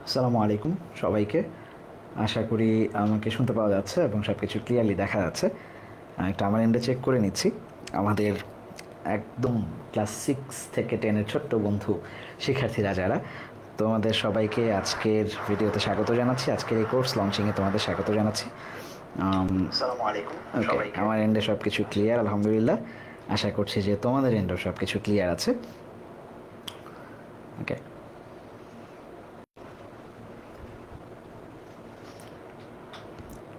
আসসালামু আলাইকুম সবাইকে। আশা করি আমাকে শুনতে পাওয়া যাচ্ছে এবং সব কিছু ক্লিয়ারলি দেখা যাচ্ছে। একটা আমার এন্ডে চেক করে নিচ্ছি। আমাদের একদম ক্লাস 6 থেকে 10-এর ছোট্ট বন্ধু শিক্ষার্থীরা যারা, তোমাদের সবাইকে আজকের ভিডিওতে স্বাগত জানাচ্ছি। আজকের এই কোর্স লঞ্চিংয়ে তোমাদের স্বাগত জানাচ্ছি। আসসালামু আলাইকুম। ওকে, আমার এন্ডে সব কিছু ক্লিয়ার আলহামদুলিল্লাহ। আশা করছি যে তোমাদের এন্ডেও সব কিছু ক্লিয়ার আছে। ওকে,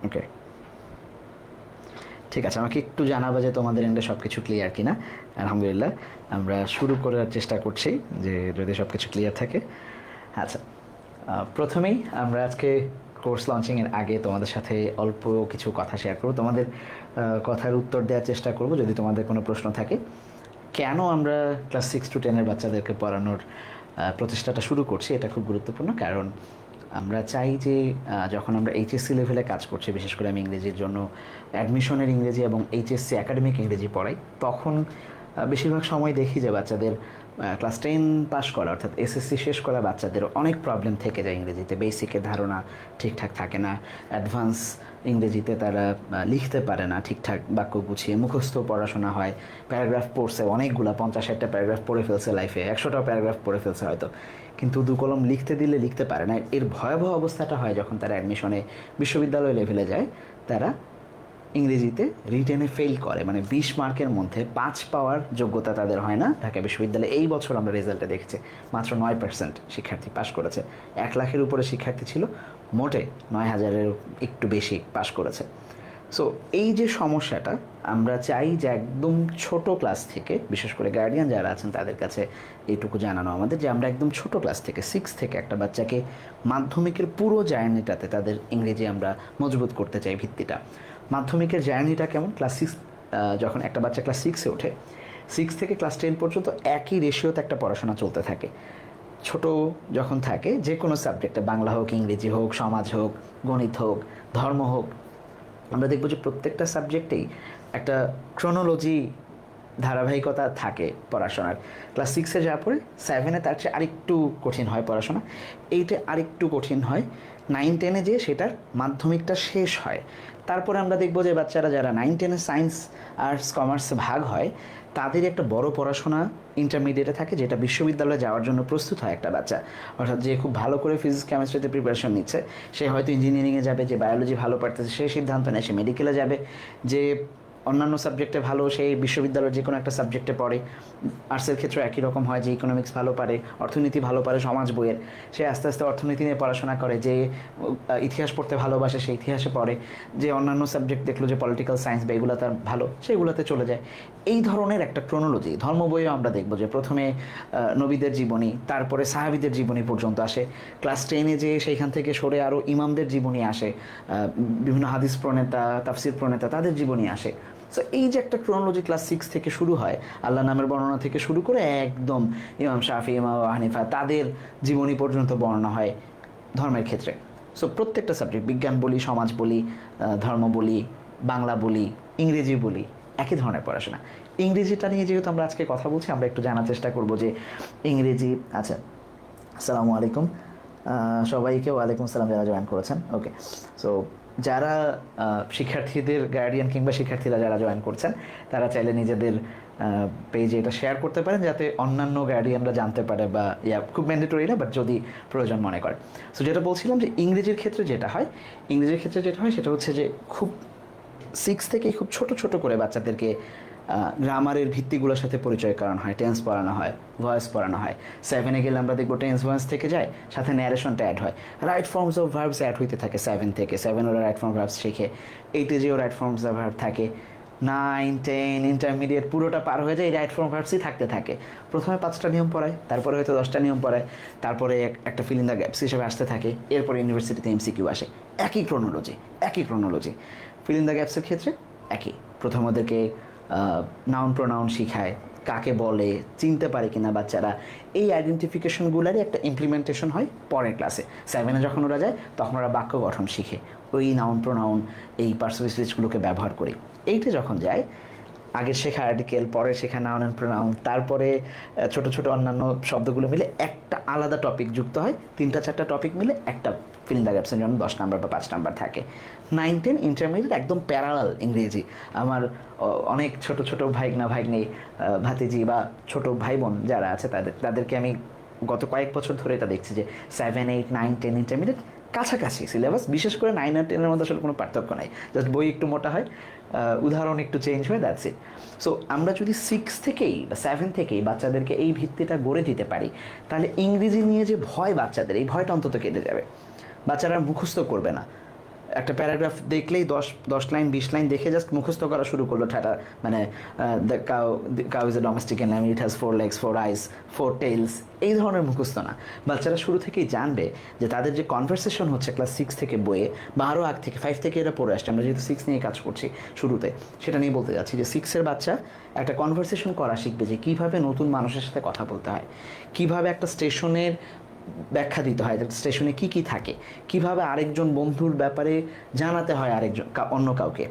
ওকে, ঠিক আছে। আমাকে একটু জানাবে যে তোমাদের এন্ডে সব কিছু ক্লিয়ার কিনা। আলহামদুলিল্লাহ, আমরা শুরু করার চেষ্টা করছি যে যদি সব কিছু ক্লিয়ার থাকে। আচ্ছা, প্রথমেই আমরা আজকে কোর্স লঞ্চিংয়ের আগে তোমাদের সাথে অল্প কিছু কথা শেয়ার করব। তোমাদের কথার উত্তর দেওয়ার চেষ্টা করব যদি তোমাদের কোনো প্রশ্ন থাকে। কেন আমরা ক্লাস 6 to 10-এর বাচ্চাদেরকে পড়ানোর প্রচেষ্টাটা শুরু করছি, এটা খুব গুরুত্বপূর্ণ। কারণ আমরা চাই যে যখন আমরা এইচএসসি লেভেলে কাজ করছি, বিশেষ করে আমি ইংরেজির জন্য অ্যাডমিশনের ইংরেজি এবং এইচএসসি একাডেমিক ইংরেজি পড়াই, তখন বেশিরভাগ সময় দেখি যে বাচ্চাদের ক্লাস 10 পাস করা অর্থাৎ এসএসসি শেষ করা বাচ্চাদের অনেক প্রবলেম থেকে যায় ইংরেজিতে। বেসিকের ধারণা ঠিকঠাক থাকে না, অ্যাডভান্স ইংরেজিতে তারা লিখতে পারে না ঠিকঠাক, বাক্য গুছিয়ে মুখস্থ পড়াশোনা হয়। প্যারাগ্রাফ পড়ছে অনেকগুলা, 50-60টা প্যারাগ্রাফ পড়ে ফেলছে লাইফে, 100টা প্যারাগ্রাফ পড়ে ফেলছে হয়তো, কিন্তু দু কলম লিখতে দিলে লিখতে পারে না। এর ভয়াবহ অবস্থাটা হয় যখন তারা অ্যাডমিশনে বিশ্ববিদ্যালয় লেভেলে যায়। তারা ইংরেজিতে রিটেনে ফেল করে, মানে 20 মার্কের মধ্যে 5 পাওয়ার যোগ্যতা তাদের হয় না। ঢাকা বিশ্ববিদ্যালয়ে এই বছর আমরা রেজাল্টে দেখেছি মাত্র 9% শিক্ষার্থী পাশ করেছে। 1 লাখের উপরে শিক্ষার্থী ছিল, মোটে 9,000-এর একটু বেশি পাশ করেছে। সো এই যে সমস্যাটা, আমরা চাই যে একদম ছোট ক্লাস থেকে, বিশেষ করে গার্ডিয়ান যারা আছেন তাদের কাছে এইটুকু জানানো আমাদের যে আমরা একদম ছোট ক্লাস থেকে 6 থেকে একটা বাচ্চাকে মাধ্যমিকের পুরো জার্নিটাতে তাদের ইংরেজি আমরা মজবুত করতে চাই ভিত্তিটা। মাধ্যমিকের জার্নিটা কেমন? ক্লাস 6, যখন একটা বাচ্চা ক্লাস 6-এ ওঠে, 6 থেকে ক্লাস 10 পর্যন্ত একই রেশিওতে একটা পড়াশোনা চলতে থাকে। ছোট যখন থাকে যে কোনো সাবজেক্টে, বাংলা হোক, ইংরেজি হোক, সমাজ হোক, গণিত হোক, ধর্ম হোক, আমরা দেখব যে প্রত্যেকটা সাবজেক্টেই একটা ক্রোনোলজি ধারাবাহিকতা থাকে পড়াশোনার। ক্লাস 6-এ যাওয়ার পরে 7-এ তার চেয়ে আরেকটু কঠিন হয় পড়াশোনা, 8-এ আরেকটু কঠিন হয়, 9-10-এ যেয়ে সেটার মাধ্যমিকটা শেষ হয়। তারপরে আমরা দেখব যে বাচ্চারা যারা 9-10-এ সায়েন্স, আর্টস, কমার্স ভাগ হয়, তাদের একটা বড় পড়াশোনা ইন্টারমিডিয়েটে থাকে, যেটা বিশ্ববিদ্যালয়ে যাওয়ার জন্য প্রস্তুত হয় একটা বাচ্চা। অর্থাৎ যে খুব ভালো করে ফিজিক্স কেমিস্ট্রিতে প্রিপারেশন নিচ্ছে, সে হয়তো ইঞ্জিনিয়ারিংয়ে যাবে। যে বায়োলজি ভালো পারতেছে সে সিদ্ধান্ত নেয় সে মেডিকেলে যাবে। যে অন্যান্য সাবজেক্টে ভালো, সেই বিশ্ববিদ্যালয়ের যে কোনো একটা সাবজেক্টে পড়ে। আর্টসের ক্ষেত্রে একই রকম হয়, যে ইকোনমিক্স ভালো পারে, অর্থনীতি ভালো পারে সমাজ বইয়ের, সে আস্তে আস্তে অর্থনীতি নিয়ে পড়াশোনা করে। যে ইতিহাস পড়তে ভালোবাসে সে ইতিহাসে পড়ে। যে অন্যান্য সাবজেক্ট দেখলো যে পলিটিক্যাল সায়েন্স বা এগুলো তার ভালো, সেগুলোতে চলে যায়। এই ধরনের একটা ক্রোনোলজি ধর্ম বইয়েও আমরা দেখবো যে প্রথমে নবীদের জীবনী, তারপরে সাহাবীদের জীবনী পর্যন্ত আসে। ক্লাস 10-এ যে সেইখান থেকে সরে আরও ইমামদের জীবনী আসে, বিভিন্ন হাদিস প্রণেতা, তাফসির প্রণেতা, তাদের জীবনী আসে। সো এই যে একটা ক্রোনোলজি ক্লাস 6 থেকে শুরু হয়, আল্লাহ নামের বর্ণনা থেকে শুরু করে একদম ইমাম শাফি, ইমাম আবু হানিফা, তাদের জীবনী পর্যন্ত বর্ণনা হয় ধর্মের ক্ষেত্রে। সো প্রত্যেকটা সাবজেক্ট, বিজ্ঞান বলি, সমাজ বলি, ধর্ম বলি, বাংলা বলি, ইংরেজি বলি, একই ধরনের পড়াশোনা। ইংরেজিটা নিয়ে যেহেতু আমরা আজকে কথা বলছি, আমরা একটু জানার চেষ্টা করব যে ইংরেজি। আচ্ছা, আসসালামু আলাইকুম সবাইকে। ওয়ালাইকুম আসসালাম যারা জয়েন করেছেন। ওকে, সো যারা শিক্ষার্থীদের গার্ডিয়ান কিংবা শিক্ষার্থীরা যারা জয়েন করছেন, তারা চাইলে নিজেদের পেজে এটা শেয়ার করতে পারেন, যাতে অন্যান্য গার্ডিয়ানরা জানতে পারে, বা খুব ম্যান্ডেটরি না, বাট যদি প্রয়োজন মনে করে। সো যেটা বলছিলাম যে ইংরেজির ক্ষেত্রে যেটা হয়, সেটা হচ্ছে যে খুব 6 থেকে খুব ছোট ছোট করে বাচ্চাদেরকে গ্রামারের ভিত্তিগুলোর সাথে পরিচয় করানো হয়, টেন্স পড়ানো হয়, ভয়েস পড়ানো হয়। 7-এ গেলে আমরা দেখবো টেন্স ভয়েস থেকে যায়, সাথে ন্যারেশনটা অ্যাড হয়, right forms of verbs add হইতে থাকে 7 থেকে। 7 ওরা রাইট ফর্ম ভার্বস শিখে, 8-এ যেও রাইট ফর্মস অফ ভার্ব থাকে, 9, 10 ইন্টারমিডিয়েট পুরোটা পার হয়ে যায় এই রাইট ফর্ম ভার্বসই থাকতে থাকে। প্রথমে 5টা নিয়ম পড়ায়, তারপরে হয়তো 10টা নিয়ম পড়ায়, তারপরে একটা ফিল ইন দ্য গ্যাপস হিসেবে আসতে থাকে। এরপরে ইউনিভার্সিটিতে এমসিকিউ আসে, একই ক্রোনোলজি, একই ক্রোনোলজি। ফিল ইন দ্য গ্যাপসের ক্ষেত্রে একই, প্রথম ওদেরকে নাউন প্রোনাউন শিখায়, কাকে বলে চিনতে পারে কিনা বাচ্চারা, এই আইডেন্টিফিকেশনগুলোরই একটা ইমপ্লিমেন্টেশন হয় পরের ক্লাসে। 7-এ যখন ওরা যায় তখন ওরা বাক্য গঠন শিখে ওই নাউন প্রোনাউন, এই পার্সোনাল স্পিচগুলোকে ব্যবহার করে। 8-এ যখন যায়, আগের শেখা আর্টিকেল, পরে শেখা নাউন অ্যান্ড প্রোনাউন, তারপরে ছোট ছোট অন্যান্য শব্দগুলো মিলে একটা আলাদা টপিক যুক্ত হয়, 3-4টা টপিক মিলে একটা ফিল ইন দ্য গ্যাপসের জন্য 10 নাম্বার বা 5 নাম্বার থাকে। 9-10 ইন্টারমিডিয়েট একদম প্যারালাল ইংরেজি। আমার অনেক ছোট ছোট ভাগ্নি ভাতিজি বা ছোট ভাই বোন যারা আছে তাদেরকে আমি গত কয়েক বছর ধরে এটা দেখছি যে 7, 8, 9, 10 ইন্টারমিডিয়েট কাছাকাছি সিলেবাস, বিশেষ করে 9 আর 10-এর মধ্যে আসলে কোনো পার্থক্য নাই, জাস্ট বই একটু মোটা হয়, উদাহরণ একটু চেঞ্জ হয়, দ্যাটস ইট। সো আমরা যদি 6 থেকেই বা 7 থেকেই বাচ্চাদেরকে এই ভিত্তিটা গড়ে দিতে পারি, তাহলে ইংরেজি নিয়ে যে ভয় বাচ্চাদের, এই ভয়টা অন্তত কেটে যাবে। বাচ্চারা মুখস্থ করবে না, একটা প্যারাগ্রাফ দেখলেই 10 লাইন 20 লাইন দেখে জাস্ট মুখস্থ করা শুরু করলো, ঠাটা মানে the cow is a domestic animal, it has 4 legs 4 eyes 4 tails, এই ধরনের মুখস্থ না। বাচ্চারা শুরু থেকেই জানবে যে তাদের যে কনভারসেশন হচ্ছে ক্লাস 6 থেকে বইয়ে বা আরও আগ থেকে 5 থেকে এরা পড়ে আসছে, আমরা যেহেতু 6 নিয়ে কাজ করছি শুরুতে, সেটা নিয়ে বলতে যাচ্ছি যে 6-এর বাচ্চা একটা কনভারসেশন করা শিখবে যে কীভাবে নতুন মানুষের সাথে কথা বলতে হয়, কীভাবে একটা স্টেশনের ব্যাখ্যা দিতে হয়, স্টেশনে কী কী থাকে, কিভাবে আরেকজন বন্ধুর ব্যাপারে জানাতে হয় আরেকজন অন্য কাউকে,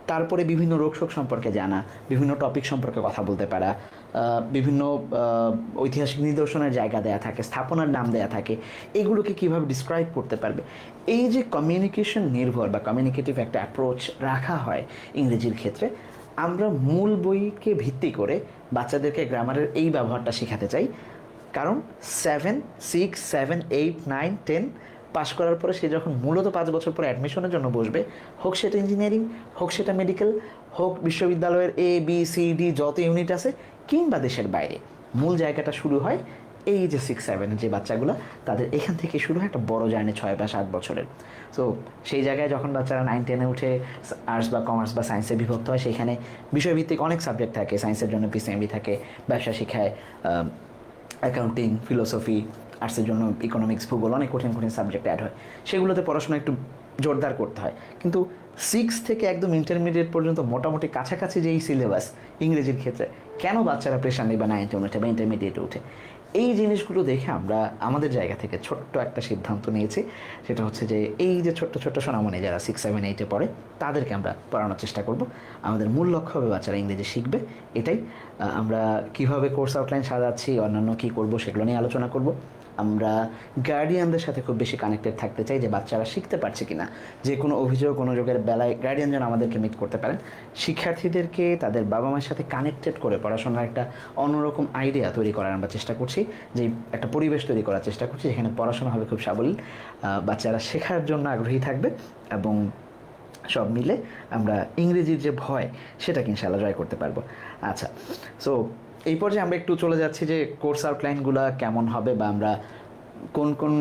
তারপরে বিভিন্ন রোগশোক সম্পর্কে জানা, বিভিন্ন টপিক সম্পর্কে কথা বলতে পারা, বিভিন্ন ঐতিহাসিক নিদর্শনের জায়গা দেয়া থাকে, স্থাপনার নাম দেয়া থাকে, এগুলোকে কিভাবে ডিসক্রাইব করতে পারবে। এই যে কমিউনিকেশন নির্ভর বা কমিউনিকেটিভ একটা অ্যাপ্রোচ রাখা হয় ইংরেজির ক্ষেত্রে, আমরা মূল বইকে ভিত্তি করে বাচ্চাদেরকে গ্রামারের এই ব্যবহারটা শেখাতে চাই। কারণ 7, 6, 7, 8, 9, 10 পাশ করার পরে সে যখন মূলত 5 বছর পরে অ্যাডমিশনের জন্য বসবে, হোক সেটা ইঞ্জিনিয়ারিং, হোক সেটা মেডিকেল, হোক বিশ্ববিদ্যালয়ের ABCD যত ইউনিট আছে, কিংবা দেশের বাইরে, মূল জায়গাটা শুরু হয় এই যে 6-7 যে বাচ্চাগুলো, তাদের এখান থেকে শুরু হয় একটা বড় জার্নি 6 বা 7 বছরের। সো সেই জায়গায় যখন বাচ্চারা 9-10-এ উঠে আর্টস বা কমার্স বা সায়েন্সে বিভক্ত হয়, সেখানে বিষয়ভিত্তিক অনেক সাবজেক্ট থাকে, সায়েন্সের জন্য PCMB থাকে, ব্যবসা শিখায় অ্যাকাউন্টিং, ফিলোসফি, আর্টসের জন্য ইকোনমিক্স, ভূগোল, অনেক কঠিন কঠিন সাবজেক্ট অ্যাড হয়, সেগুলোতে পড়াশোনা একটু জোরদার করতে হয়। কিন্তু 6 থেকে একদম ইন্টারমিডিয়েট পর্যন্ত মোটামুটি কাছাকাছি যেই সিলেবাস ইংরেজির ক্ষেত্রে, কেন বাচ্চারা প্রেশার নেই বা 9-এ উঠে বা ইন্টারমিডিয়েটে উঠে, এই জিনিসগুলো দেখে আমরা আমাদের জায়গা থেকে ছোট্ট একটা সিদ্ধান্ত নিয়েছি। সেটা হচ্ছে যে এই যে ছোট্ট ছোট্ট সোনামণি যারা 6, 7, 8-এ পড়ে, তাদেরকে আমরা পড়ানোর চেষ্টা করব। আমাদের মূল লক্ষ্য হবে বাচ্চারা ইংরেজি শিখবে, এটাই। আমরা কিভাবে কোর্স আউটলাইন সাজাচ্ছি, অন্যান্য কী করব, সেগুলো নিয়ে আলোচনা করব। আমরা গার্ডিয়ানদের সাথে খুব বেশি কানেক্টেড থাকতে চাই, যে বাচ্চারা শিখতে পারছে কিনা, যে কোনো অভিযোগ অনুযোগের বেলায় গার্ডিয়ান যেন আমাদেরকে মিট করতে পারেন। শিক্ষার্থীদেরকে তাদের বাবা মায়ের সাথে কানেক্টেড করে পড়াশোনার একটা অন্যরকম আইডিয়া তৈরি করার আমরা চেষ্টা করছি, যে একটা পরিবেশ তৈরি করার চেষ্টা করছি যেখানে পড়াশোনা হবে খুব সাবলীল, বাচ্চারা শেখার জন্য আগ্রহী থাকবে, এবং সব মিলে আমরা ইংরেজির যে ভয়, সেটাকে ইনশাআল্লাহ জয় করতে পারবো। আচ্ছা, সো এই পর্যায়ে আমরা একটু চলে যাচ্ছি যে কোর্স আউটলাইনগুলো কেমন হবে, বা আমরা কোন কোন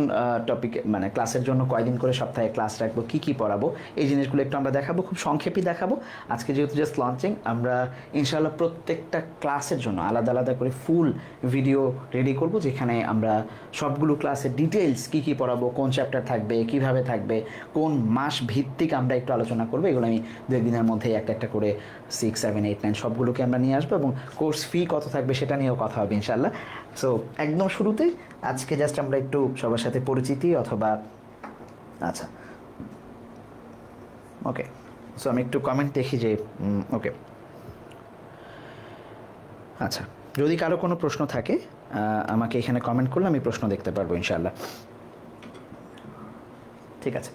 টপিক মানে ক্লাসের জন্য কয়দিন করে সপ্তাহে ক্লাস রাখবো, কী কী পড়াবো, এই জিনিসগুলো একটু আমরা দেখাবো, খুব সংক্ষেপে দেখাবো। আজকে যেহেতু জাস্ট লঞ্চিং, আমরা ইনশাআল্লাহ প্রত্যেকটা ক্লাসের জন্য আলাদা আলাদা করে ফুল ভিডিও রেডি করব, যেখানে আমরা সবগুলো ক্লাসের ডিটেলস কী কী পড়াবো, কোন চ্যাপ্টার থাকবে, কিভাবে থাকবে, কোন মাস ভিত্তিক আমরা একটু আলোচনা করবো। এগুলো আমি 2 দিনের মধ্যেই একটা একটা করে 6, 7, 8, 9 সবগুলোকে আমরা নিয়ে আসবো, এবং কোর্স ফি কত থাকবে সেটা নিয়েও কথা হবে ইনশাআল্লাহ। সো একদম শুরুতেই আজকে জাস্ট আমরা একটু সবার সাথে পরিচিতি অথবা আচ্ছা ওকে, সো আমি একটু কমেন্ট দেখি যে ওকে আচ্ছা, যদি কারো কোনো প্রশ্ন থাকে আমাকে এখানে কমেন্ট করলে আমি প্রশ্ন দেখতে পারবো ইনশাআল্লাহ। ঠিক আছে,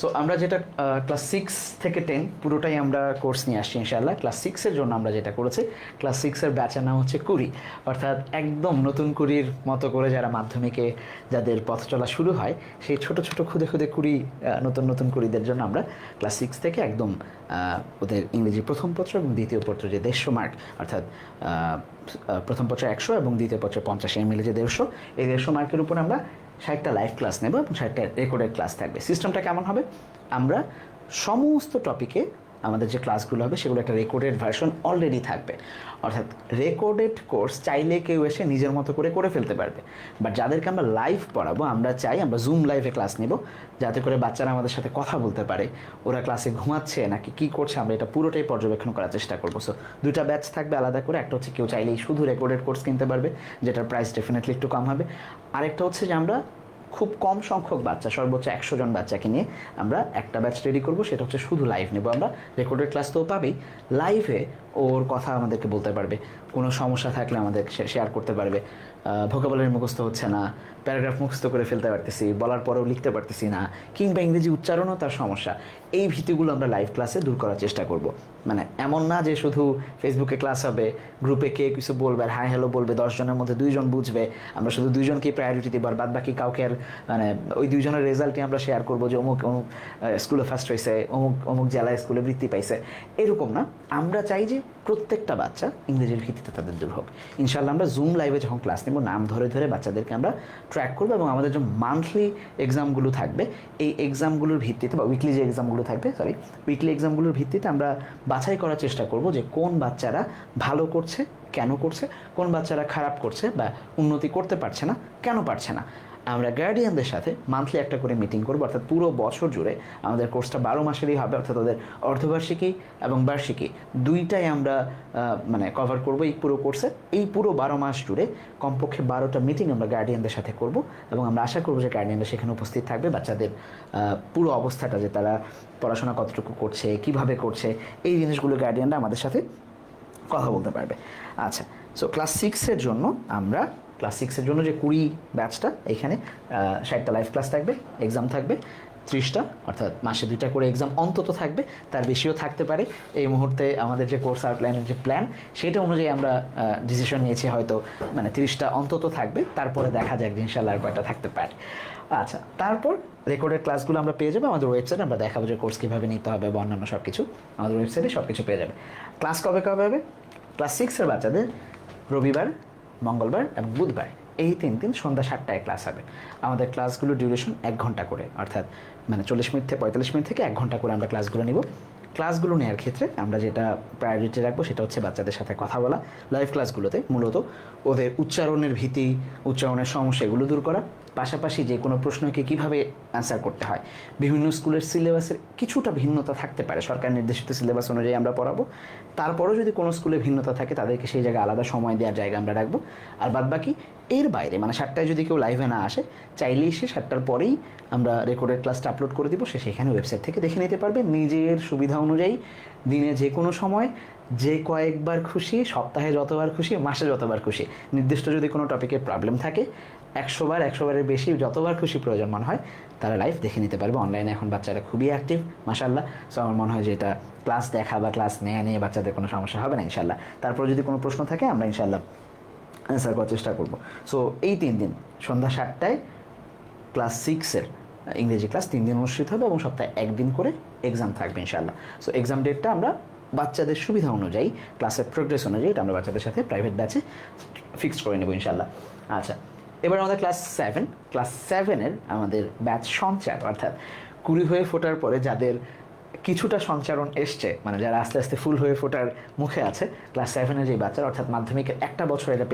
সো আমরা যেটা ক্লাস 6 থেকে 10 পুরোটাই আমরা কোর্স নিয়ে আসছি ইনশাআল্লাহ। ক্লাস 6-এর জন্য আমরা যেটা করেছি, ক্লাস 6-এর ব্যাচের নাম হচ্ছে কুড়ি, অর্থাৎ একদম নতুন কুড়ির মতো করে যারা মাধ্যমিকে যাদের পথ চলা শুরু হয়, সেই ছোট ছোট খুদে খুদে কুড়ি নতুন নতুন কুড়িদের জন্য আমরা ক্লাস 6 থেকে একদম ওদের ইংরেজি প্রথম পত্র এবং দ্বিতীয় পত্র যে 150 মার্ক, অর্থাৎ প্রথম পত্র 100 এবং দ্বিতীয় পত্র 50, এর মিলে যে 150, এই 150 মার্কের উপর আমরা 60টা লাইভ ক্লাস নেব এবং 60টা রেকর্ডেড ক্লাস থাকবে। সিস্টেমটা কেমন হবে, আমরা সমস্ত টপিকে আমাদের যে ক্লাসগুলো হবে সেগুলো একটা রেকর্ডেড ভার্সন অলরেডি থাকবে, অর্থাৎ রেকর্ডেড কোর্স চাইলে কেউ এসে নিজের মতো করে ফেলতে পারবে। বাট যাদেরকে আমরা লাইভ পড়াবো, আমরা চাই আমরা জুম লাইভে ক্লাস নেব, যাতে করে বাচ্চারা আমাদের সাথে কথা বলতে পারে, ওরা ক্লাসে ঘুমাচ্ছে নাকি কী করছে আমরা এটা পুরোটাই পর্যবেক্ষণ করার চেষ্টা করবো। সো 2টা ব্যাচ থাকবে আলাদা করে, একটা হচ্ছে কেউ চাইলেই শুধু রেকর্ডেড কোর্স কিনতে পারবে, যেটার প্রাইস ডেফিনেটলি একটু কম হবে। আরেকটা হচ্ছে যে আমরা খুব কম সংখ্যক বাচ্চা, সর্বোচ্চ 100 জন বাচ্চাকে নিয়ে আমরা একটা ব্যাচ রেডি করব। সেটা হচ্ছে শুধু লাইভ নেব আমরা, রেকর্ডেড ক্লাস তো পাবেই, লাইভে ওর কথা আমাদেরকে বলতে পারবে, কোনো সমস্যা থাকলে আমাদের শেয়ার করতে পারবে। ভোকাবুলারি মুখস্থ হচ্ছে না, প্যারাগ্রাফ মুখস্থ করে ফেলতে পারতেছি, বলার পরেও লিখতে পারতেছি না, কিংবা ইংরেজি উচ্চারণও তার সমস্যা, এই ভীতিগুলো আমরা লাইভ ক্লাসে দূর করার চেষ্টা করব। মানে এমন না যে শুধু ফেসবুকে ক্লাস হবে, গ্রুপে কে কিছু বলবে আর হাই হ্যালো বলবে, 10 জনের মধ্যে 2 জন বুঝবে, আমরা শুধু 2 জনকেই প্রায়োরিটি দিব আর বাদ বাকি কাউকে আর মানে ওই 2 জনের রেজাল্টই আমরা শেয়ার করবো যে অমুক অমুক স্কুলে ফার্স্ট হয়েছে, অমুক অমুক জেলায় স্কুলে বৃত্তি পাইছে, এরকম না। আমরা চাই যে প্রত্যেকটা বাচ্চা ইংরেজির ভিত্তিতে তাদের দূর হোক। ইনশাল্লাহ আমরা জুম লাইভে যখন ক্লাস নেব, নাম ধরে ধরে বাচ্চাদেরকে আমরা ট্র্যাক করবো এবং আমাদের যে মান্থলি এক্সামগুলো থাকবে, এই এক্সামগুলোর ভিত্তিতে বা উইকলি যে এক্সামগুলো থাকবে, উইকলি এক্সামগুলোর ভিত্তিতে আমরা বাছাই করার চেষ্টা করব যে কোন বাচ্চারা ভালো করছে, কেন করছে, কোন বাচ্চারা খারাপ করছে বা উন্নতি করতে পারছে না, কেন পারছে না। আমরা গার্ডিয়ানদের সাথে মান্থলি একটা করে মিটিং করবো, অর্থাৎ পুরো বছর জুড়ে আমাদের কোর্সটা 12 মাসেরই হবে, অর্থাৎ ওদের অর্ধবার্ষিকী এবং বার্ষিকী দুইটাই আমরা মানে কভার করবো এই পুরো কোর্সে। এই পুরো 12 মাস জুড়ে কমপক্ষে 12টা মিটিং আমরা গার্ডিয়ানদের সাথে করব এবং আমরা আশা করবো যে গার্ডিয়ানরা সেখানে উপস্থিত থাকবে, বাচ্চাদের পুরো অবস্থাটা, যে তারা পড়াশোনা কতটুকু করছে, কিভাবে করছে, এই জিনিসগুলো গার্ডিয়ানরা আমাদের সাথে কথা বলতে পারবে। আচ্ছা, সো ক্লাস 6-এর জন্য আমরা ক্লাস 6-এর জন্য যে 20 ব্যাচটা, এখানে 60টা লাইভ ক্লাস থাকবে, এক্সাম থাকবে 30টা, অর্থাৎ মাসে 2টা করে এক্সাম অন্তত থাকবে, তার বেশিও থাকতে পারে। এই মুহূর্তে আমাদের যে কোর্স আউটলাইনের যে প্ল্যান, সেটা অনুযায়ী আমরা ডিসিশন নিয়েছি হয়তো মানে 30টা অন্তত থাকবে, তারপরে দেখা যাক যে ইনশাল্লাহ আর কয়টা থাকতে পারে। আচ্ছা, তারপর রেকর্ডেড ক্লাসগুলো আমরা পেয়ে যাবো আমাদের ওয়েবসাইটে, আমরা দেখাবো যে কোর্স কীভাবে নিতে হবে বা অন্যান্য সব কিছু আমাদের ওয়েবসাইটে সব কিছু পেয়ে যাবে। ক্লাস কবে কবে হবে? ক্লাস 6-এর বাচ্চাদের রবিবার, মঙ্গলবার এবং বুধবার, এই 3 দিন সন্ধ্যা 7টায় ক্লাস হবে। আমাদের ক্লাসগুলোর ডিউরেশন 1 ঘন্টা করে, অর্থাৎ মানে 40 মিনিট থেকে 45 মিনিট থেকে 1 ঘন্টা করে আমরা ক্লাসগুলো নিব। ক্লাসগুলো নেওয়ার ক্ষেত্রে আমরা যেটা প্রায়োরিটি রাখবো সেটা হচ্ছে বাচ্চাদের সাথে কথা বলা। লাইভ ক্লাসগুলোতে মূলত ওদের উচ্চারণের ভীতি, উচ্চারণের সমস্যা এগুলো দূর করা, পাশাপাশি যে কোনো প্রশ্নকে কীভাবে অ্যান্সার করতে হয়। বিভিন্ন স্কুলের সিলেবাসের কিছুটা ভিন্নতা থাকতে পারে, সরকার নির্দেশিত সিলেবাস অনুযায়ী আমরা পড়াবো। তারপরেও যদি কোনো স্কুলে ভিন্নতা থাকে, তাদেরকে সেই জায়গায় আলাদা সময় দেওয়ার জায়গা আমরা রাখবো। আর বাদবাকি এর বাইরে মানে 7টায় যদি কেউ লাইভে না আসে, চাইলেই সে 7টার পরেই আমরা রেকর্ডেড ক্লাসটা আপলোড করে দিব, সে সেখানে ওয়েবসাইট থেকে দেখে নিতে পারবে নিজের সুবিধা অনুযায়ী, দিনে যে কোনো সময়, যে কয়েকবার খুশি, সপ্তাহে যতবার খুশি, মাসে যতবার খুশি। নির্দিষ্ট যদি কোনো টপিকে প্রবলেম থাকে, 100 বার, 100 বারের বেশি, যতবার খুশি প্রয়োজন মনে হয় তারা লাইভ দেখে নিতে পারবে। অনলাইনে এখন বাচ্চারা খুবই অ্যাক্টিভ মাশাআল্লাহ। সো আমার মনে হয় যে এটা ক্লাস দেখা বা ক্লাস নেওয়া নিয়ে বাচ্চাদের কোনো সমস্যা হবে না ইনশাআল্লাহ। তারপর যদি কোনো প্রশ্ন থাকে আমরা ইনশাআল্লাহ অ্যান্সার করার চেষ্টা করব। সো এই 3 দিন সন্ধ্যা 7টায় ক্লাস 6-এর ইংরেজি ক্লাস 3 দিন অনুষ্ঠিত হবে এবং সপ্তাহে 1 দিন করে এক্সাম থাকবে ইনশাআল্লাহ। সো এক্সাম ডেটটা আমরা বাচ্চাদের সুবিধা অনুযায়ী, ক্লাসের প্রোগ্রেস অনুযায়ী এটা আমরা বাচ্চাদের সাথে প্রাইভেট ব্যাচে ফিক্সড করে নেব ইনশাআল্লাহ। আচ্ছা, এবার আমাদের ক্লাস 7-এর আমাদের ব্যাচ সঞ্চার, অর্থাৎ কুড়ি হয়ে ফোটার পরে যাদের কিছুটা সঞ্চারণ এসছে, মানে যারা আস্তে আস্তে ফুল হয়ে ফোটার মুখে আছে, ক্লাস 7-এর যে বাচ্চারা, অর্থাৎ মাধ্যমিকের একটা বছর এটা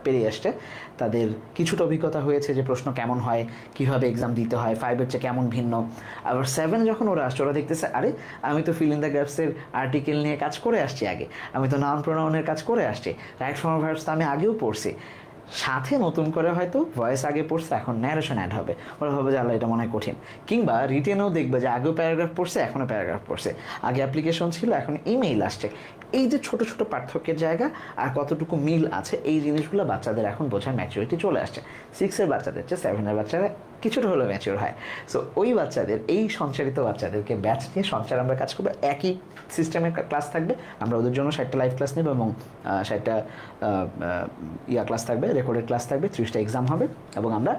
পেরিয়ে আসছে, তাদের কিছুটা অভিজ্ঞতা হয়েছে যে প্রশ্ন কেমন হয়, কীভাবে এক্সাম দিতে হয়, 5-এর চেয়ে কেমন ভিন্ন। আবার 7 যখন ওরা আসছে, ওরা দেখতেছে আরে আমি তো ফিল ইন দ্য গ্যাপসের আর্টিকেল নিয়ে কাজ করে আসছি আগে, আমি তো নাউন প্রোনাউনের কাজ করে আসছি, রাইট ফর্ম ভার্বস তো আমি আগেও পড়ছি, সাথে নতুন করে হয়তো ভয়েস আগে পড়ছে, এখন ন্যারেশন অ্যাড হবে, ওরা ভাবে যে আল্লাহ এটা মনে হয় কঠিন। কিংবা রিটেনেও দেখবে যে আগেও প্যারাগ্রাফ পড়ছে, এখনও প্যারাগ্রাফ পড়ছে, আগে অ্যাপ্লিকেশন ছিল, এখন ইমেইল আসছে। এই যে ছোট ছোট পার্থক্যের জায়গা আর কতটুকু মিল আছে, এই জিনিসগুলো বাচ্চাদের এখন বোঝার ম্যাচুরিটি চলে আসছে। 6-এর বাচ্চাদের চেয়ে 7-এর বাচ্চারা কিছুটা হলেও ম্যাচিওর হয়। সো ওই বাচ্চাদের, এই সঞ্চারিত বাচ্চাদেরকে ব্যাচ নিয়ে সঞ্চার আমরা কাজ করবো, একই সিস্টেমের ক্লাস থাকবে। আমরা ওদের জন্য 60টা লাইভ ক্লাস নেব এবং 60টা ক্লাস থাকবে, রেকর্ডেড ক্লাস থাকবে, 30টা এক্সাম হবে এবং আমরা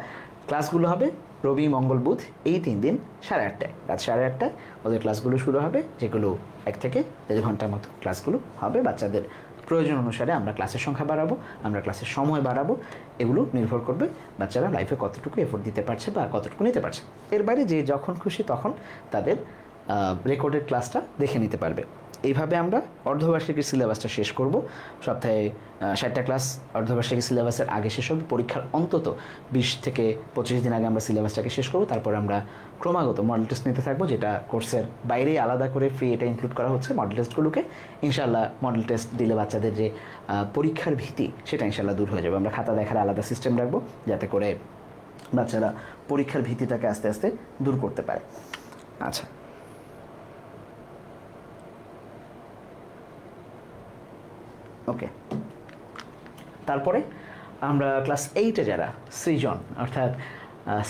ক্লাসগুলো হবে রবি, মঙ্গল, বুধ, এই 3 দিন 8:30টায়, রাত 8:30টায় ওদের ক্লাসগুলো শুরু হবে, যেগুলো 1 থেকে 1.5 ঘন্টার মতো ক্লাসগুলো হবে। বাচ্চাদের প্রয়োজন অনুসারে আমরা ক্লাসের সংখ্যা বাড়াবো, আমরা ক্লাসের সময় বাড়াবো, এগুলো নির্ভর করবে বাচ্চারা লাইফে কতটুকু এফোর্ট দিতে পারছে বা কতটুকু নিতে পারছে। এর বাইরে যে যখন খুশি তখন তাদের রেকর্ডেড ক্লাসটা দেখে নিতে পারবে। এইভাবে আমরা অর্ধবার্ষিকীর সিলেবাসটা শেষ করব। সপ্তাহে 60টা ক্লাস অর্ধবার্ষিকী সিলেবাসের আগে শেষ হবে, পরীক্ষার অন্তত 20 থেকে 25 দিন আগে আমরা সিলেবাসটাকে শেষ করব। তারপর আমরা ক্রমাগত মডেল টেস্ট নিতে থাকবো, যেটা কোর্সের বাইরেই আলাদা করে ফ্রি এটা ইনক্লুড করা হচ্ছে মডেল টেস্টগুলোকে। ইনশাআল্লাহ মডেল টেস্ট দিলে বাচ্চাদের যে পরীক্ষার ভীতি, সেটা ইনশাআল্লাহ দূর হয়ে যাবে। আমরা খাতা দেখার আলাদা সিস্টেম রাখবো, যাতে করে বাচ্চারা পরীক্ষার ভীতিটাকে আস্তে আস্তে দূর করতে পারে। আচ্ছা, ওকে। তারপরে আমরা ক্লাস 8-এ যারা সৃজন, অর্থাৎ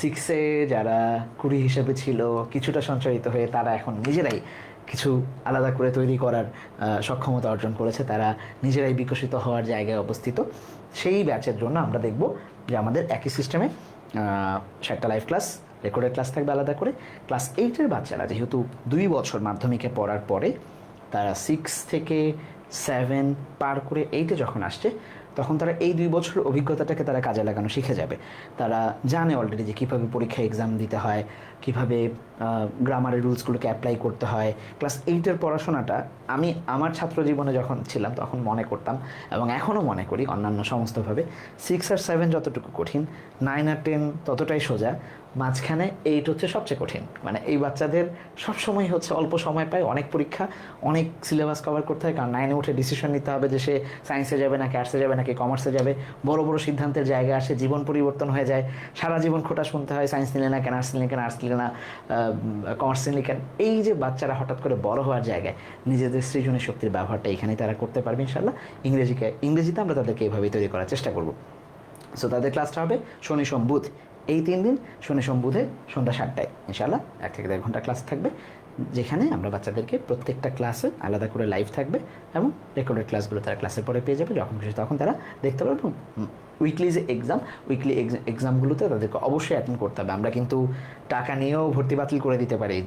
6-এ যারা কুড়ি হিসেবে ছিল, কিছুটা সঞ্চয়িত হয়ে তারা এখন নিজেরাই কিছু আলাদা করে তৈরি করার সক্ষমতা অর্জন করেছে, তারা নিজেরাই বিকশিত হওয়ার জায়গায় অবস্থিত, সেই ব্যাচের জন্য আমরা দেখব যে আমাদের একই সিস্টেমে 7টা লাইভ ক্লাস, রেকর্ডেড ক্লাস থাকবে আলাদা করে। ক্লাস 8-এর বাচ্চারা যেহেতু 2 বছর মাধ্যমিকে পড়ার পরে তারা 6 থেকে 7 পার করে 8-এ যখন আসছে, তখন তারা এই 2 বছর অভিজ্ঞতাটাকে তারা কাজে লাগানো শিখে যাবে। তারা জানে অলরেডি যে কীভাবে পরীক্ষা এক্সাম দিতে হয়, কীভাবে গ্রামারের রুলসগুলোকে অ্যাপ্লাই করতে হয়। ক্লাস 8-এর পড়াশোনাটা আমি আমার ছাত্র জীবনে যখন ছিলাম তখন মনে করতাম, এবং এখনও মনে করি অন্যান্য সমস্তভাবে 6 আর 7 যতটুকু কঠিন, 9 আর 10 ততটাই সোজা, মাঝখানে 8 হচ্ছে সবচেয়ে কঠিন। মানে এই বাচ্চাদের সবসময় হচ্ছে অল্প সময় পায়, অনেক পরীক্ষা, অনেক সিলেবাস কভার করতে হয়, কারণ 9-এ উঠে ডিসিশন নিতে হবে যে সে সায়েন্সে যাবে নাকি আর্টসে যাবে নাকি কমার্সে যাবে। বড় বড় সিদ্ধান্তের জায়গা আসে, জীবন পরিবর্তন হয়ে যায়, সারা জীবন খোটা শুনতে হয়, সায়েন্স নিলে না কেন, আর্টস নিলে কেন, আর্টস নিলে না কমার্স নিলে কেন। এই যে বাচ্চারা হঠাৎ করে বড় হওয়ার জায়গায় নিজেদের সৃজনী শক্তির ব্যবহারটা এখানেই তারা করতে পারবে ইনশাল্লাহ। ইংরেজিতে আমরা তাদেরকে এইভাবেই তৈরি করার চেষ্টা করব। সো তাদের ক্লাসটা হবে শনি সোম বুধ, এই 3 দিন, শনি সোম বুধে সন্ধ্যা 7টায় ইনশাল্লাহ 1 থেকে 1.5 ঘন্টা ক্লাস থাকবে, যেখানে আমরা বাচ্চাদেরকে প্রত্যেকটা ক্লাসে আলাদা করে লাইভ থাকবে এবং রেকর্ডেড ক্লাসগুলো তারা ক্লাসের পরে পেয়ে যাবে, যখন খুশি তখন তারা দেখতে পারবে। উইকলি যে উইকলি এক্সামগুলোতে তাদেরকে অবশ্যই অ্যাটেন্ড করতে হবে। আমরা কিন্তু টাকা নিয়েও ভর্তি বাতিল করে দিতে পারি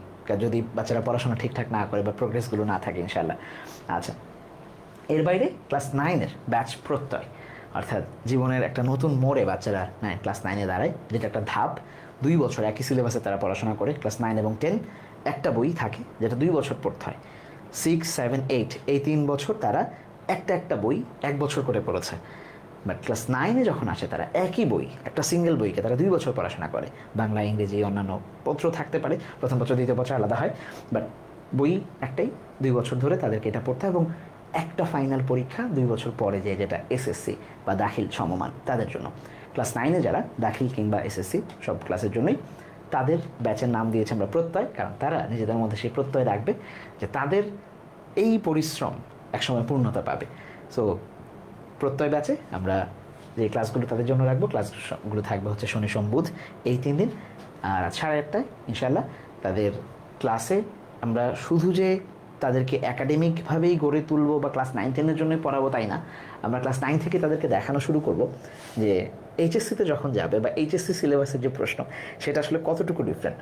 যদি বাচ্চারা পড়াশোনা ঠিকঠাক না করে বা প্রোগ্রেসগুলো না থাকে ইনশাল্লাহ। আচ্ছা, এর বাইরে ক্লাস 9-এর ব্যাচ প্রত্যয়, অর্থাৎ জীবনের একটা নতুন মোড়ে বাচ্চারা ক্লাস 9-এ দাঁড়ায়, যেটা একটা ধাপ। 2 বছর একই সিলেবাসে তারা পড়াশোনা করে, ক্লাস 9 এবং 10 একটা বই থাকে যেটা 2 বছর পড়তে হয়। 6, 7, 8 এই 3 বছর তারা একটা বই 1 বছর করে পড়েছে। বাট ক্লাস 9-এ যখন আসে তারা একই বই, একটা সিঙ্গেল বইকে তারা 2 বছর পড়াশোনা করে। বাংলা, ইংরেজি, অন্যান্য পত্র থাকতে পারে, প্রথম বছর দ্বিতীয় বছর আলাদা হয়, বাট বই একটাই, 2 বছর ধরে তাদেরকে এটা পড়তে হয়। এবং একটা ফাইনাল পরীক্ষা 2 বছর পরে যেটা এসএসসি বা দাখিল সমমান তাদের জন্য। ক্লাস 9-এ যারা দাখিল কিংবা এসএসসি সব ক্লাসের জন্যই তাদের ব্যাচের নাম দিয়েছে আমরা প্রত্যয়, কারণ তারা নিজেদের মধ্যে সেই প্রত্যয় রাখবে যে তাদের এই পরিশ্রম একসময় পূর্ণতা পাবে। সো প্রত্যয় ব্যাচে আমরা যে ক্লাসগুলো তাদের জন্য রাখবো, ক্লাসগুলো থাকবে হচ্ছে শনি সোম বুধ এই 3 দিন, আর 8:30 ইনশাল্লাহ তাদের ক্লাসে আমরা শুধু যে তাদেরকে একাডেমিকভাবেই গড়ে তুলবো বা ক্লাস 9-10-এর জন্যই পড়াবো তাই না, আমরা ক্লাস 9 থেকে তাদেরকে দেখানো শুরু করব যে এইচএসসিতে যখন যাবে বা এইচএসসি সিলেবাসের যে প্রশ্ন সেটা আসলে কতটুকু ডিফারেন্ট।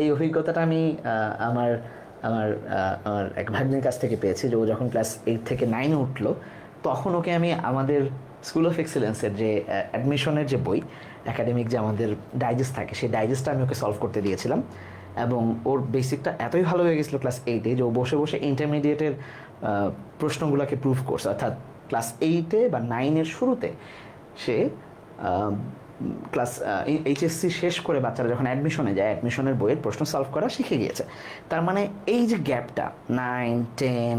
এই অভিজ্ঞতাটা আমি আমার আমার আমার এক ভাগ্নের কাছ থেকে পেয়েছি, যে ও যখন ক্লাস 8 থেকে 9-এ উঠলো তখন ওকে আমি আমাদের স্কুল অফ এক্সেলেন্সের যে অ্যাডমিশনের যে বই, একাডেমিক যে আমাদের ডাইজেস্ট থাকে, সেই ডাইজেস্টটা আমি ওকে সলভ করতে দিয়েছিলাম, এবং ওর বেসিকটা এতই ভালো হয়ে গেছিলো ক্লাস 8-এ যে ও বসে বসে ইন্টারমিডিয়েটের প্রশ্নগুলোকে প্রুভ করছে। অর্থাৎ ক্লাস 8-এ বা 9-এর শুরুতে সে ক্লাস এইচএসসি শেষ করে বাচ্চারা যখন অ্যাডমিশনে যায়, অ্যাডমিশনের বইয়ের প্রশ্ন সলভ করা শিখে গিয়েছে। তার মানে এই যে গ্যাপটা 9, 10,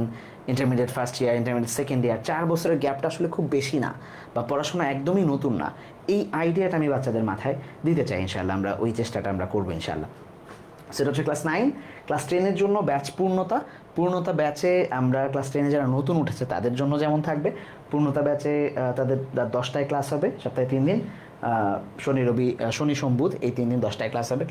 intermediate first year, intermediate second year, 4 বছরের গ্যাপটা আসলে খুব বেশি না, বা পড়াশোনা একদমই নতুন না, এই আইডিয়াটা আমি বাচ্চাদের মাথায় দিতে চাই ইনশাআল্লাহ। আমরা ওই চেষ্টাটা আমরা করবো ইনশাআল্লাহ। সেটা হচ্ছে ক্লাস 9। ক্লাস 10-এর জন্য ব্যাচ পূর্ণতা ব্যাচে আমরা ক্লাস 10-এ যারা নতুন উঠেছে তাদের জন্য যেমন থাকবে, পূর্ণতা ব্যাচে তাদের 10টায় ক্লাস হবে, সপ্তাহে 3 দিন, শনি সোম বুধ এই 3 দিন 10টায় ক্লাস হবে।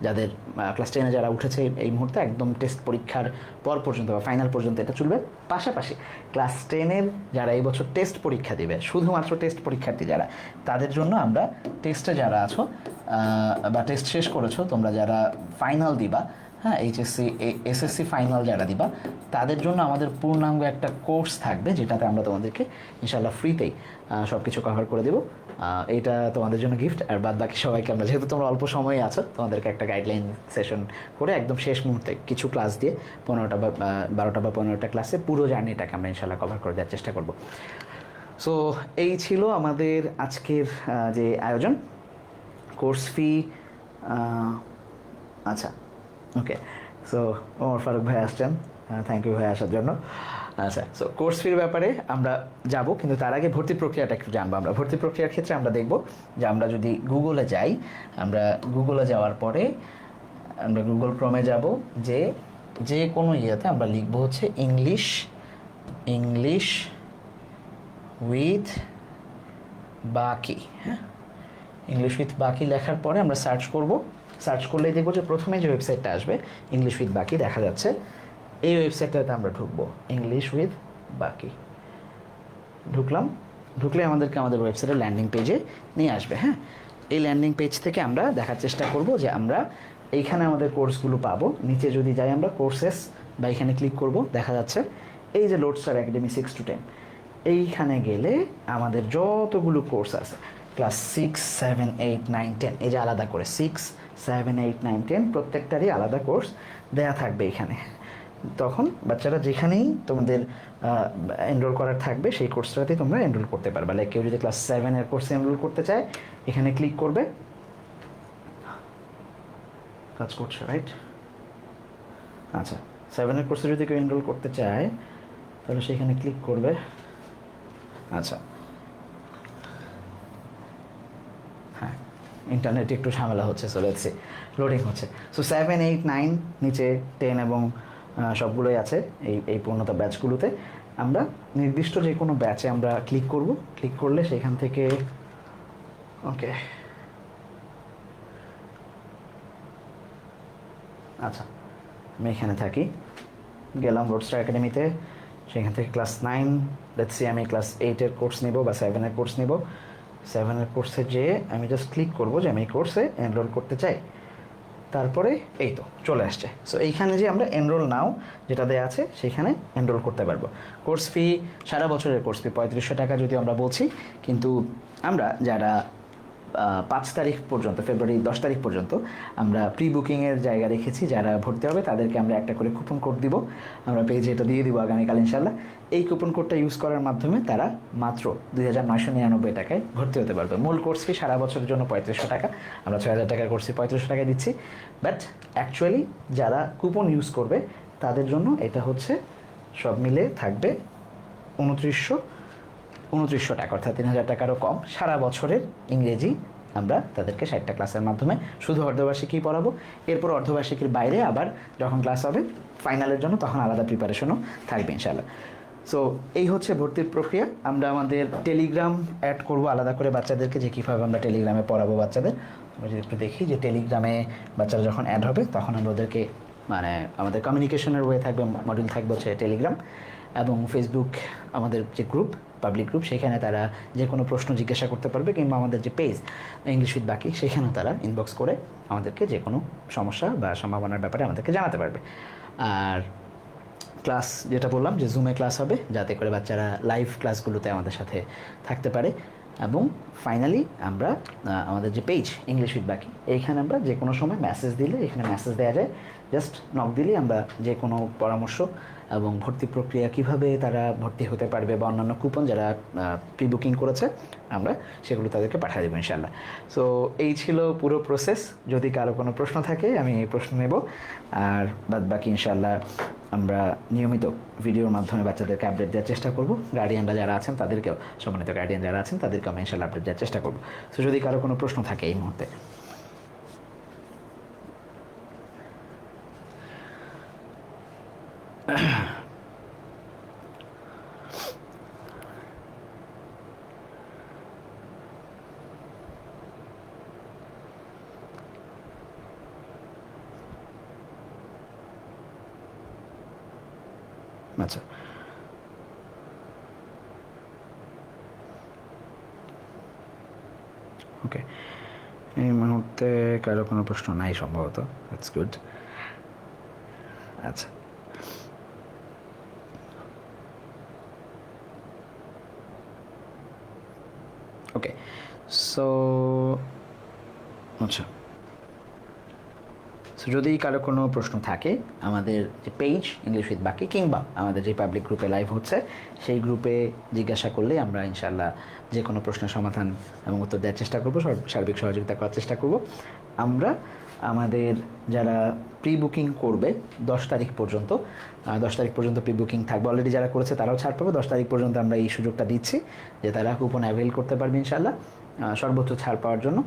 যাদের ক্লাস 10-এ যারা উঠেছে এই মুহূর্তে একদম টেস্ট পরীক্ষার পর পর্যন্ত বা ফাইনাল পর্যন্ত এটা চলবে। পাশাপাশি ক্লাস 10-এর যারা এই বছর টেস্ট পরীক্ষা দিবে, শুধুমাত্র টেস্ট পরীক্ষার্থী যারা, তাদের জন্য আমরা টেস্টে যারা আছো বা টেস্ট শেষ করেছো তোমরা, যারা ফাইনাল দিবা, হ্যাঁ এইচএসসি এসএসসি ফাইনাল যারা দিবা, তাদের জন্য আমাদের পূর্ণাঙ্গ একটা কোর্স থাকবে, যেটাতে আমরা তোমাদেরকে ইনশাআল্লাহ ফ্রিতেই সব কিছু কভার করে দেবো। এটা তোমাদের জন্য গিফট। আর বাদ বাকি সবাইকে আমরা, যেহেতু তোমরা অল্প সময়ে আছো, তোমাদেরকে একটা গাইডলাইন সেশন করে একদম শেষ মুহূর্তে কিছু ক্লাস দিয়ে 15টা বা 12টা বা 15টা ক্লাসে পুরো জার্নিটাকে আমরা ইনশাআল্লাহ কভার করে দেওয়ার চেষ্টা করব। সো এই ছিল আমাদের আজকের যে আয়োজন। কোর্স ফি, আচ্ছা ওকে, সো ওমর ফারুক ভাই আসছেন, থ্যাংক ইউ ভাই আসার জন্য। আচ্ছা, সো কোর্স ফির ব্যাপারে আমরা যাব, কিন্তু তার আগে ভর্তি প্রক্রিয়াটা একটু জানবো। আমরা ভর্তি প্রক্রিয়ার ক্ষেত্রে আমরা দেখব যে আমরা যদি গুগলে যাই, আমরা গুগলে যাওয়ার পরে আমরা গুগল ক্রমে যাব, যে কোনো ইয়েতে আমরা লিখবো হচ্ছে ইংলিশ উইথ বাকি। হ্যাঁ, ইংলিশ উইথ বাকি লেখার পরে আমরা সার্চ করলেই দেখবো যে প্রথমে যে ওয়েবসাইটটা আসবে ইংলিশ উইথ বাকি দেখা যাচ্ছে। এই ওয়েবসাইটটাতে আমরা ঢুকবো, ইংলিশ উইথ বাকি। ঢুকলে আমাদেরকে আমাদের ওয়েবসাইটের ল্যান্ডিং পেজে নিয়ে আসবে। হ্যাঁ, এই ল্যান্ডিং পেজ থেকে আমরা দেখার চেষ্টা করব যে আমরা এইখানে আমাদের কোর্সগুলো পাবো। নিচে যদি যাই আমরা কোর্সেস বা এখানে ক্লিক করব, দেখা যাচ্ছে এই যে লোডস্টার একাডেমি 6 to 10, এইখানে গেলে আমাদের যতগুলো কোর্স আছে ক্লাস 6, 7, 8, 9, 10, এই যে আলাদা করে 6, 7, 8, 9, 10 প্রত্যেকটারই আলাদা কোর্স দেয়া থাকবে এখানে। তখন বাচ্চারা যেখানেই তোমাদের এনরোল করার থাকবে সেই কোর্সটাতেই তোমরা এনরোল করতে পারবে। লাইক কেউ যদি ক্লাস 7-এর কোর্সে এনরোল করতে চায়, এখানে ক্লিক করবে, কাজ করছে রাইট। আচ্ছা, 7-এর কোর্সে যদি কেউ এনরোল করতে চায় তাহলে সেখানে ক্লিক করবে। আচ্ছা, হ্যাঁ, ইন্টারনেটে একটু ঝামেলা হচ্ছে, সো লেটস সি, লোডিং হচ্ছে। সো 7, 8, 9 নিচে 10 এবং সবগুলোই আছে এই পূর্ণতা ব্যাচগুলোতে। আমরা নির্দিষ্ট যে কোনো ব্যাচে আমরা ক্লিক করব, ক্লিক করলে সেখান থেকে ওকে, আচ্ছা আমি এখানে থাকি, গেলাম রোডস্টার একাডেমিতে, সেখান থেকে ক্লাস 9, লেটস সি আমি ক্লাস 8-এর কোর্স নেব বা 7-এর কোর্স নেব। 7-এর কোর্সে যেয়ে আমি জাস্ট ক্লিক করব যে আমি এই কোর্সে এনরোল করতে চাই। তারপরে এই তো চলে আসছে। সো এইখানে যে আমরা এনরোল নাও যেটা দেওয়া আছে সেখানে এনরোল করতে পারবো। কোর্স ফি সারা বছরের কোর্স ফি 3500 টাকা যদিও আমরা বলছি, কিন্তু আমরা যারা 5 তারিখ পর্যন্ত, ফেব্রুয়ারি 10 তারিখ পর্যন্ত আমরা প্রি বুকিংয়ের জায়গা রেখেছি। যারা ভর্তি হবে তাদেরকে আমরা একটা করে কুপন কোড দিব, আমরা পেজে এটা দিয়ে দিব আগামীকাল ইনশাল্লাহ। এই কুপন কোডটা ইউজ করার মাধ্যমে তারা মাত্র 2999 টাকায় ভর্তি হতে পারবে। মূল কোর্স ফি সারা বছরের জন্য 3500 টাকা, আমরা 6000 টাকার কোর্স ফি 3500 টাকায় দিচ্ছি। বাট অ্যাকচুয়ালি যারা কুপন ইউজ করবে তাদের জন্য এটা হচ্ছে সব মিলে থাকবে 2900 টাকা, অর্থাৎ 3000 টাকারও কম। সারা বছরের ইংরেজি আমরা তাদেরকে 60টা ক্লাসের মাধ্যমে শুধু অর্ধবার্ষিকী পড়াবো। এরপর অর্ধবার্ষিকীর বাইরে আবার যখন ক্লাস হবে ফাইনালের জন্য তখন আলাদা প্রিপারেশনও থাকবে ইনশাআল্লাহ। সো এই হচ্ছে ভর্তির প্রক্রিয়া। আমরা আমাদের টেলিগ্রাম অ্যাড করব আলাদা করে বাচ্চাদেরকে, যে কীভাবে আমরা টেলিগ্রামে পড়াবো বাচ্চাদের। আমরা যদি একটু দেখি যে টেলিগ্রামে বাচ্চারা যখন অ্যাড হবে তখন আমরা ওদেরকে মানে আমাদের কমিউনিকেশনের ওয়ে থাকবে, মডিউল থাকবে হচ্ছে টেলিগ্রাম, এবং ফেসবুক আমাদের যে গ্রুপ, পাবলিক গ্রুপ, সেখানে তারা যে কোনো প্রশ্ন জিজ্ঞাসা করতে পারবে, কিংবা আমাদের যে পেজ ইংলিশ উইথ বাকি সেখানেও তারা ইনবক্স করে আমাদেরকে যে কোনো সমস্যা বা সম্ভাবনার ব্যাপারে আমাদেরকে জানাতে পারবে। আর ক্লাস যেটা বললাম যে জুমে ক্লাস হবে, যাতে করে বাচ্চারা লাইভ ক্লাসগুলোতে আমাদের সাথে থাকতে পারে। এবং ফাইনালি আমরা আমাদের যে পেজ ইংলিশ উইথ বাকি, এইখানে আমরা যে কোনো সময় মেসেজ দিলে, এখানে মেসেজ দেওয়া যায়, জাস্ট নক দিলেই আমরা যে কোনো পরামর্শ এবং ভর্তি প্রক্রিয়া কিভাবে তারা ভর্তি হতে পারবে বা অন্যান্য কুপন যারা প্রি বুকিং করেছে আমরা সেগুলো তাদেরকে পাঠিয়ে দেবো ইনশাল্লাহ। সো এই ছিল পুরো প্রসেস। যদি কারো কোনো প্রশ্ন থাকে আমি এই প্রশ্ন নেব, আর বাদ বাকি ইনশাল্লাহ আমরা নিয়মিত ভিডিওর মাধ্যমে বাচ্চাদেরকে আপডেট দেওয়ার চেষ্টা করব। গার্ডিয়ানরা যারা আছেন তাদেরকেও, সম্মানিত গার্ডিয়ান যারা আছেন তাদেরকে আমি ইনশাল্লাহ আপডেট দেওয়ার চেষ্টা করব। সো যদি কারো কোনো প্রশ্ন থাকে এই মুহূর্তে। আচ্ছা, ওকে, এই মুহূর্তে কারো কোনো প্রশ্ন নাই সম্ভবত। That's good. আচ্ছা, ওকে, সো আচ্ছা, সো যদি কারো কোনো প্রশ্ন থাকে আমাদের যে পেজ ইংলিশ উইথ বাকি কিংবা আমাদের যে পাবলিক গ্রুপে লাইভ হচ্ছে সেই গ্রুপে জিজ্ঞাসা করলে আমরা ইনশাল্লাহ যে কোনো প্রশ্নের সমাধান এবং উত্তর দেওয়ার চেষ্টা করব, সার্বিক সহযোগিতা করার চেষ্টা করব। আমরা আমাদের যারা প্রি বুকিং করবে 10 তারিখ পর্যন্ত, 10 তারিখ পর্যন্ত প্রি বুকিং থাকবে। অলরেডি যারা করেছে তারাও ছাড় পাবে। 10 তারিখ পর্যন্ত আমরা এই সুযোগটা দিচ্ছি যে তারা কুপন অ্যাভেল করতে পারবে ইনশাল্লাহ সর্বোচ্চ ছাড় পাওয়ার জন্য।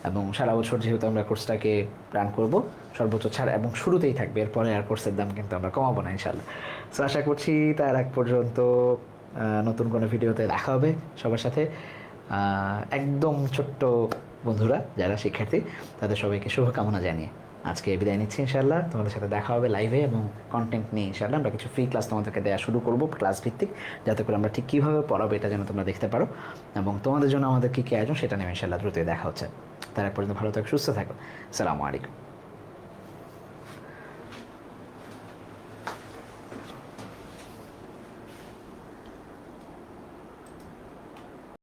এবং সারা বছর যেহেতু আমরা কোর্সটাকে রান করব, সর্বোচ্চ ছাড় এবং শুরুতেই থাকবে, এরপরে আর কোর্সের দাম কিন্তু আমরা কমাবো না ইনশাল্লাহ। সো আশা করছি তার আগ পর্যন্ত নতুন কোনো ভিডিওতে দেখা হবে সবার সাথে। একদম ছোট্ট বন্ধুরা যারা শিক্ষার্থী, তাদের সবাইকে শুভকামনা জানিয়ে আজকে বিদায় নিচ্ছি ইনশাল্লাহ। তোমাদের সাথে দেখা হবে লাইভে এবং কন্টেন্ট নিয়ে ইনশাল্লাহ। আমরা কিছু ফ্রি ক্লাস তোমাদেরকে দেওয়া শুরু করবো, ক্লাস ভিত্তিক, যাতে করে আমরা ঠিক কীভাবে পড়াবো এটা যেন তোমরা দেখতে পারো, এবং তোমাদের জন্য আমাদের কী কী আয়োজন সেটা নিয়ে ইনশাল্লাহ দ্রুতই দেখা হচ্ছে। তার এক পর্যন্ত ভালো থাকো, সুস্থ থাকো। আসসালামু আলাইকুম।